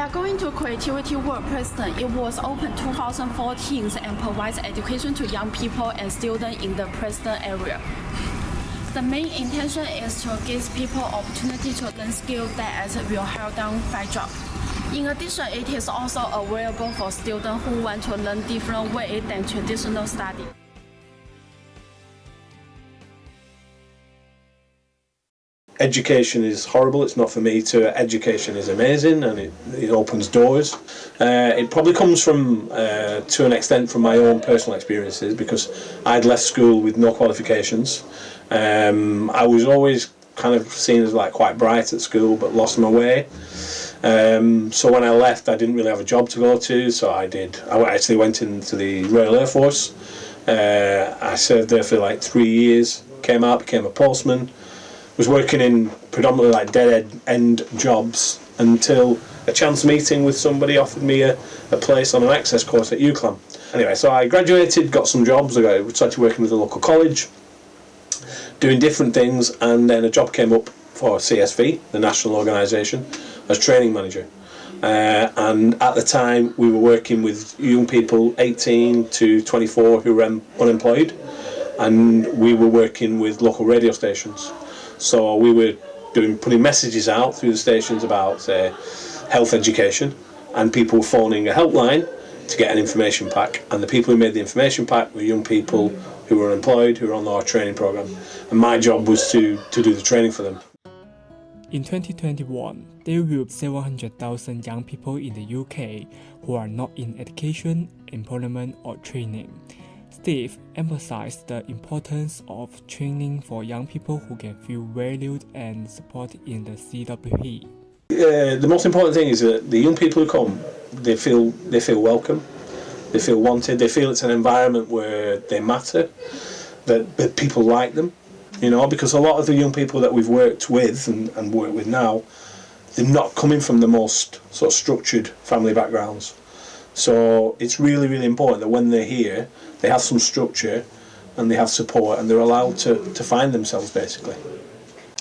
are going to Creativity Works Preston. It was opened 2014 and provides education to young people and students in the Preston area. The main intention is to give people opportunity to learn skills that will help them find jobs. In addition, it is also available for students who want to learn different ways than traditional study. Education is horrible, it's not for me to. Education is amazing and it opens doors. It probably comes from, to an extent, from my own personal experiences, because I'd left school with no qualifications. I was always kind of seen as like quite bright at school but lost my way. So when I left, I didn't really have a job to go to, so I actually went into the Royal Air Force. I served there for like 3 years, came out, became a postman, was working in predominantly like dead-end jobs until a chance meeting with somebody offered me a place on an access course at UCLan. Anyway, so I graduated, got some jobs, I started working with a local college, doing different things, and then a job came up for CSV, the national organisation, as training manager. And at the time we were working with young people 18 to 24 who were unemployed, and we were working with local radio stations. So we were putting messages out through the stations about health education, and people were phoning a helpline to get an information pack, and the people who made the information pack were young people who were unemployed, who were on our training programme, and my job was to do the training for them. In 2021, there will be 700,000 young people in the UK who are not in education, employment or training. Steve emphasized the importance of training for young people who can feel valued and supported in the CWP. The most important thing is that the young people who come, they feel welcome, they feel wanted, they feel it's an environment where they matter, that people like them. You know, because a lot of the young people that we've worked with and work with now, they're not coming from the most sort of structured family backgrounds. So it's really, really important that when they're here, they have some structure and they have support and they're allowed to find themselves, basically.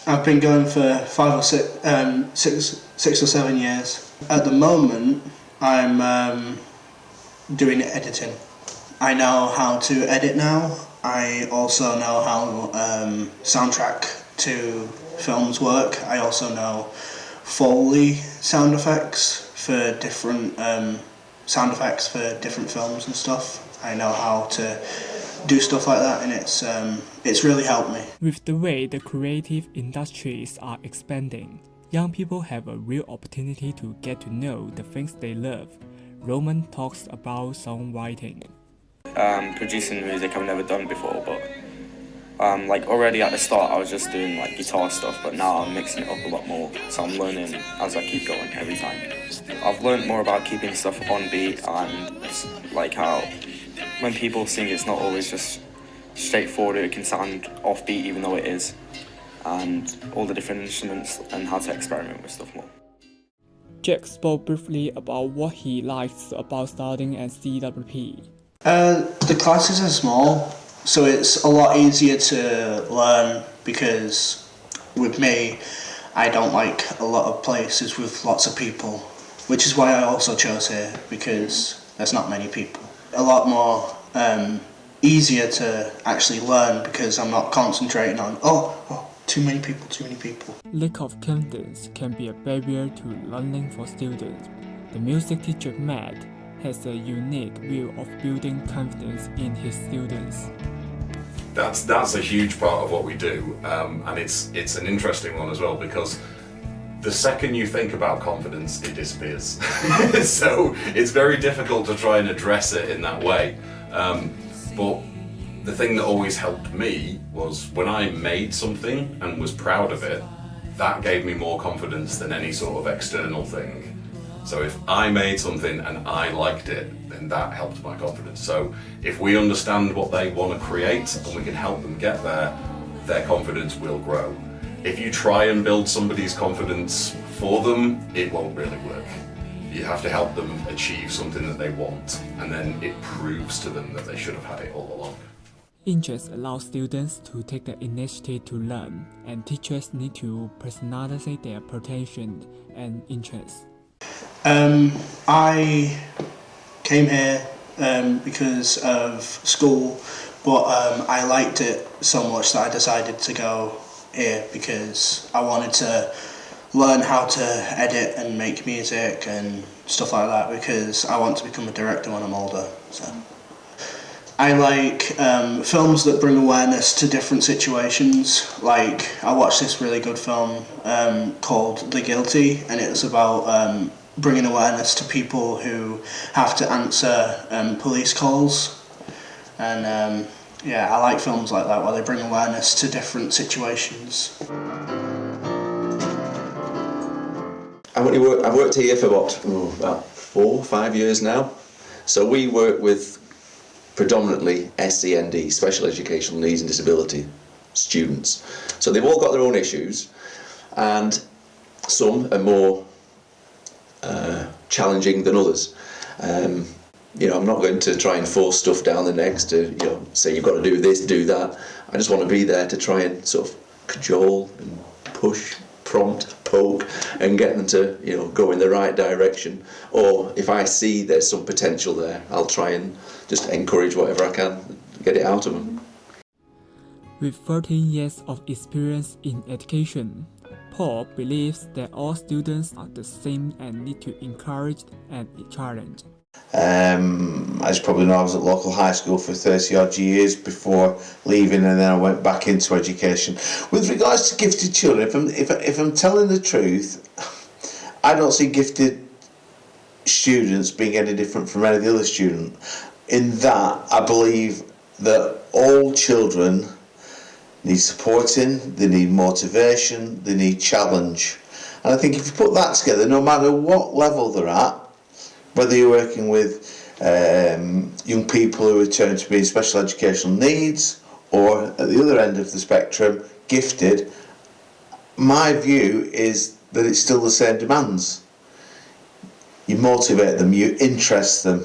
I've been going for 6 or 7 years. At the moment, I'm doing editing. I know how to edit now. I also know how soundtrack to films work. I also know Foley sound effects for different films and stuff. I know how to do stuff like that, and it's really helped me. With the way the creative industries are expanding, young people have a real opportunity to get to know the things they love. Roman talks about songwriting. Producing music I've never done before, but like already at the start I was just doing like guitar stuff, but now I'm mixing it up a lot more, so I'm learning as I keep going every time. I've learned more about keeping stuff on beat and like how when people sing it's not always just straightforward, it can sound offbeat even though it is, and all the different instruments and how to experiment with stuff more. Jack spoke briefly about what he likes about starting at CWP. The classes are small, so it's a lot easier to learn, because with me, I don't like a lot of places with lots of people, which is why I also chose here, because there's not many people. A lot more easier to actually learn, because I'm not concentrating on, too many people. Lack of confidence can be a barrier to learning for students. The music teacher Matt has a unique view of building confidence in his students. That's a huge part of what we do, and it's an interesting one as well, because the second you think about confidence, it disappears. So it's very difficult to try and address it in that way. But the thing that always helped me was when I made something and was proud of it, that gave me more confidence than any sort of external thing. So if I made something and I liked it, then that helped my confidence. So if we understand what they want to create and we can help them get there, their confidence will grow. If you try and build somebody's confidence for them, it won't really work. You have to help them achieve something that they want, and then it proves to them that they should have had it all along. Interest allows students to take the initiative to learn, and teachers need to personalize their potential and interests. I came here because of school, but I liked it so much that I decided to go here because I wanted to learn how to edit and make music and stuff like that, because I want to become a director when I'm older. So I like films that bring awareness to different situations. Like, I watched this really good film called The Guilty, and it was about bringing awareness to people who have to answer police calls. And yeah, I like films like that where they bring awareness to different situations. I've worked here for about 4 or 5 years now. So we work with predominantly SEND, special educational needs and disability students. So they've all got their own issues, and some are more challenging than others. You know, I'm not going to try and force stuff down their necks to, you know, say you've got to do this, do that. I just want to be there to try and sort of cajole and push, prompt, poke, and get them to, you know, go in the right direction. Or if I see there's some potential there, I'll try and just encourage whatever I can, get it out of them. With 13 years of experience in education, Paul believes that all students are the same and need to be encouraged and challenged. As you probably know, I was at local high school for 30 odd years before leaving, and then I went back into education. With regards to gifted children, if I'm telling the truth, I don't see gifted students being any different from any other student. In that, I believe that all children need supporting, they need motivation, they need challenge. And I think if you put that together, no matter what level they're at, whether you're working with young people who are turned to be in special educational needs, or at the other end of the spectrum, gifted, my view is that it's still the same demands. You motivate them, you interest them,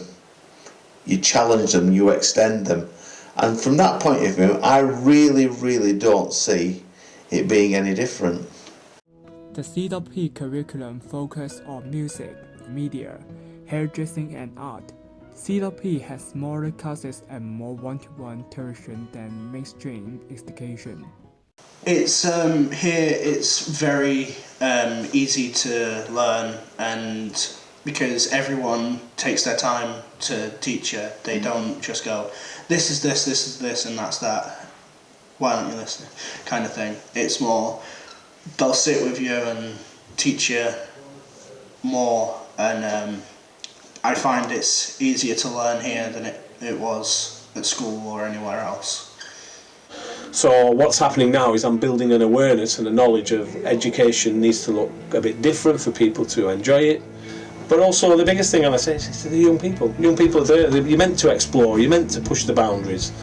you challenge them, you extend them. And from that point of view, I really don't see it being any different. The CWP curriculum focuses on music, media, hairdressing and art. CWP has smaller classes and more one-to-one tuition than mainstream education. It's here it's very easy to learn, and because everyone takes their time to teach you, they don't just go, this is this and that's that, why aren't you listening, kind of thing. It's more, they'll sit with you and teach you more, and I find it's easier to learn here than it was at school or anywhere else. So what's happening now is I'm building an awareness and a knowledge of education needs to look a bit different for people to enjoy it. But also the biggest thing I say is to the young people. Young people are there, you're meant to explore, you're meant to push the boundaries.